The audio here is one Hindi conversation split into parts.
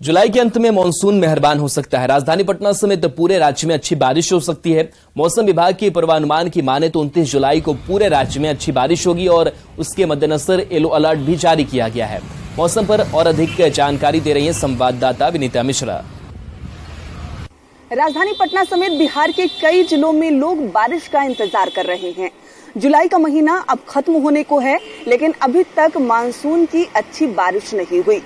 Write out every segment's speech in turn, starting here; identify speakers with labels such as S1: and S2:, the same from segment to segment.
S1: जुलाई के अंत में मानसून मेहरबान हो सकता है। राजधानी पटना समेत पूरे राज्य में अच्छी बारिश हो सकती है। मौसम विभाग के पूर्वानुमान की माने तो 29 जुलाई को पूरे राज्य में अच्छी बारिश होगी और उसके मद्देनजर येलो अलर्ट भी जारी किया गया है। मौसम पर और अधिक जानकारी दे रही है संवाददाता विनीता मिश्रा।
S2: राजधानी पटना समेत बिहार के कई जिलों में लोग बारिश का इंतजार कर रहे हैं। जुलाई का महीना अब खत्म होने को है, लेकिन अभी तक मानसून की अच्छी बारिश नहीं हुई।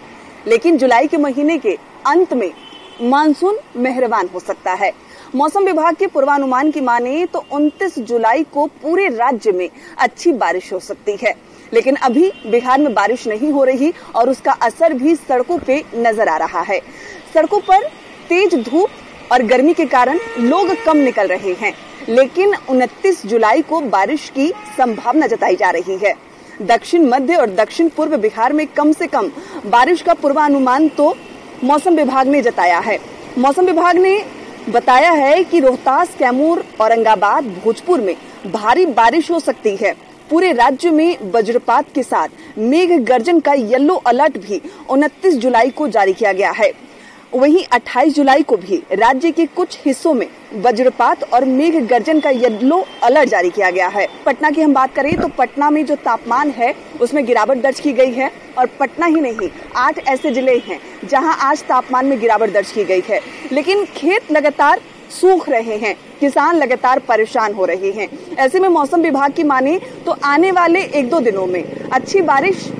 S2: लेकिन जुलाई के महीने के अंत में मानसून मेहरबान हो सकता है। मौसम विभाग के पूर्वानुमान की माने तो 29 जुलाई को पूरे राज्य में अच्छी बारिश हो सकती है। लेकिन अभी बिहार में बारिश नहीं हो रही और उसका असर भी सड़कों पे नजर आ रहा है। सड़कों पर तेज धूप और गर्मी के कारण लोग कम निकल रहे हैं, लेकिन 29 जुलाई को बारिश की संभावना जताई जा रही है। दक्षिण मध्य और दक्षिण पूर्व बिहार में कम से कम बारिश का पूर्वानुमान तो मौसम विभाग ने जताया है। मौसम विभाग ने बताया है कि रोहतास, कैमूर, औरंगाबाद, भोजपुर में भारी बारिश हो सकती है। पूरे राज्य में वज्रपात के साथ मेघ गर्जन का येलो अलर्ट भी 29 जुलाई को जारी किया गया है। वहीं 28 जुलाई को भी राज्य के कुछ हिस्सों में वज्रपात और मेघ गर्जन का येलो अलर्ट जारी किया गया है। पटना की हम बात करें तो पटना में जो तापमान है उसमें गिरावट दर्ज की गई है और पटना ही नहीं 8 ऐसे जिले हैं जहां आज तापमान में गिरावट दर्ज की गई है। लेकिन खेत लगातार सूख रहे हैं, किसान लगातार परेशान हो रहे हैं। ऐसे में मौसम विभाग की माने तो आने वाले 1-2 दिनों में अच्छी बारिश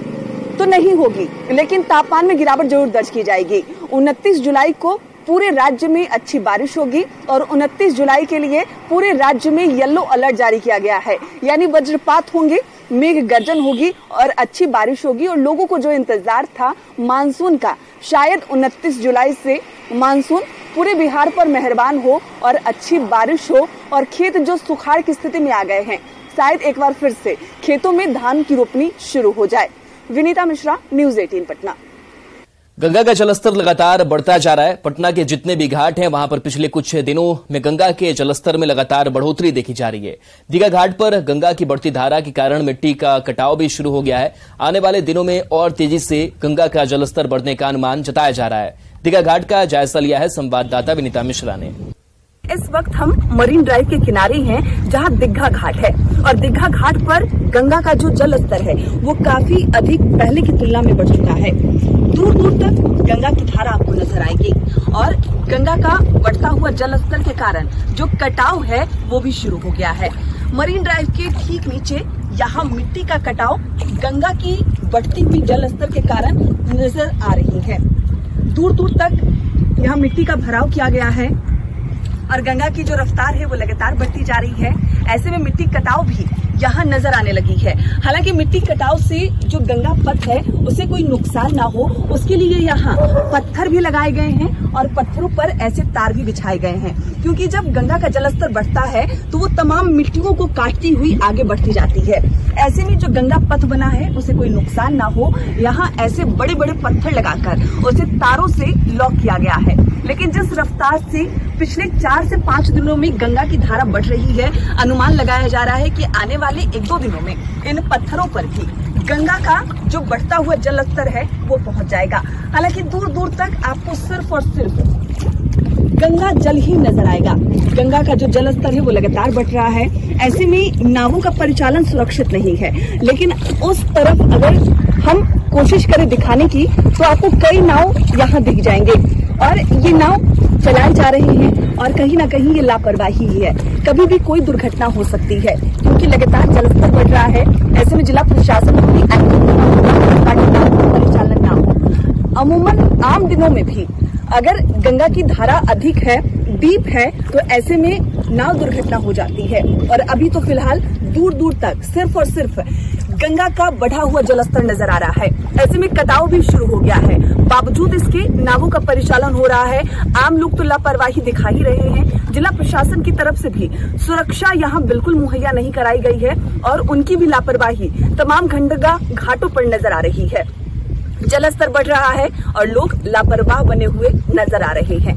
S2: तो नहीं होगी, लेकिन तापमान में गिरावट जरूर दर्ज की जाएगी। 29 जुलाई को पूरे राज्य में अच्छी बारिश होगी और 29 जुलाई के लिए पूरे राज्य में येलो अलर्ट जारी किया गया है। यानी वज्रपात होंगे, मेघ गर्जन होगी और अच्छी बारिश होगी। और लोगों को जो इंतजार था मानसून का, शायद 29 जुलाई से मानसून पूरे बिहार पर मेहरबान हो और अच्छी बारिश हो और खेत जो सुखाड़ की स्थिति में आ गए हैं, शायद एक बार फिर से खेतों में धान की रोपनी शुरू हो जाए। विनीता मिश्रा, न्यूज़ 18 पटना।
S1: गंगा का जलस्तर लगातार बढ़ता जा रहा है। पटना के जितने भी घाट हैं वहां पर पिछले कुछ दिनों में गंगा के जलस्तर में लगातार बढ़ोतरी देखी जा रही है। दीघा घाट पर गंगा की बढ़ती धारा के कारण मिट्टी का कटाव भी शुरू हो गया है। आने वाले दिनों में और तेजी से गंगा का जलस्तर बढ़ने का अनुमान जताया जा रहा है। दीघा घाट का जायजा लिया है संवाददाता विनीता मिश्रा ने।
S2: इस वक्त हम मरीन ड्राइव के किनारे हैं जहां दीघा घाट है और दीघा घाट पर गंगा का जो जल स्तर है वो काफी अधिक पहले की तुलना में बढ़ चुका है। दूर दूर तक गंगा की धारा आपको नजर आएगी और गंगा का बढ़ता हुआ जल स्तर के कारण जो कटाव है वो भी शुरू हो गया है। मरीन ड्राइव के ठीक नीचे यहाँ मिट्टी का कटाव गंगा की बढ़ती हुई जल स्तर के कारण नजर आ रही है। दूर दूर तक यहाँ मिट्टी का भराव किया गया है और गंगा की जो रफ्तार है वो लगातार बढ़ती जा रही है। ऐसे में मिट्टी कटाव भी यहाँ नजर आने लगी है। हालांकि मिट्टी कटाव से जो गंगा पथ है उसे कोई नुकसान ना हो उसके लिए यहाँ पत्थर भी लगाए गए हैं और पत्थरों पर ऐसे तार भी बिछाए गए हैं, क्योंकि जब गंगा का जलस्तर बढ़ता है तो वो तमाम मिट्टियों को काटती हुई आगे बढ़ती जाती है। ऐसे में जो गंगा पथ बना है उसे कोई नुकसान ना हो, यहाँ ऐसे बड़े बड़े पत्थर लगाकर उसे तारों से लॉक किया गया है। लेकिन जिस रफ्तार से पिछले 4 से 5 दिनों में गंगा की धारा बढ़ रही है, अनुमान लगाया जा रहा है कि आने वाले 1-2 दिनों में इन पत्थरों पर भी गंगा का जो बढ़ता हुआ जल स्तर है वो पहुंच जाएगा। हालांकि दूर दूर तक आपको सिर्फ और सिर्फ गंगा जल ही नजर आएगा। गंगा का जो जल स्तर है वो लगातार बढ़ रहा है। ऐसे में नावों का परिचालन सुरक्षित नहीं है, लेकिन उस तरफ अगर हम कोशिश करें दिखाने की तो आपको कई नाव यहाँ दिख जाएंगे और ये नाव चलाई जा रही है और कहीं ना कहीं ये लापरवाही ही है। कभी भी कोई दुर्घटना हो सकती है क्योंकि लगातार जलस्तर बढ़ रहा है। ऐसे में जिला प्रशासन को भी परिचालन ना हो। अमूमन आम दिनों में भी अगर गंगा की धारा अधिक है, डीप है, तो ऐसे में नाव दुर्घटना हो जाती है। और अभी तो फिलहाल दूर दूर तक सिर्फ और सिर्फ गंगा का बढ़ा हुआ जलस्तर नजर आ रहा है। ऐसे में कटाव भी शुरू हो गया है। बावजूद इसके नावों का परिचालन हो रहा है। आम लोग तो लापरवाही दिखा ही रहे हैं। जिला प्रशासन की तरफ से भी सुरक्षा यहाँ बिल्कुल मुहैया नहीं कराई गई है और उनकी भी लापरवाही तमाम गंगा घाटों पर नजर आ रही है। जलस्तर बढ़ रहा है और लोग लापरवाह बने हुए नजर आ रहे हैं।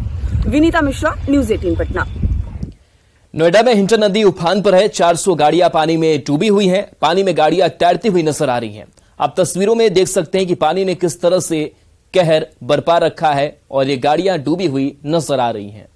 S2: विनीता मिश्रा, न्यूज़ 18 पटना।
S1: नोएडा में हिंटन नदी उफान पर है। 400 गाड़ियां पानी में डूबी हुई हैं। पानी में गाड़ियां तैरती हुई नजर आ रही हैं। आप तस्वीरों में देख सकते हैं कि पानी ने किस तरह से कहर बरपा रखा है और ये गाड़ियां डूबी हुई नजर आ रही हैं।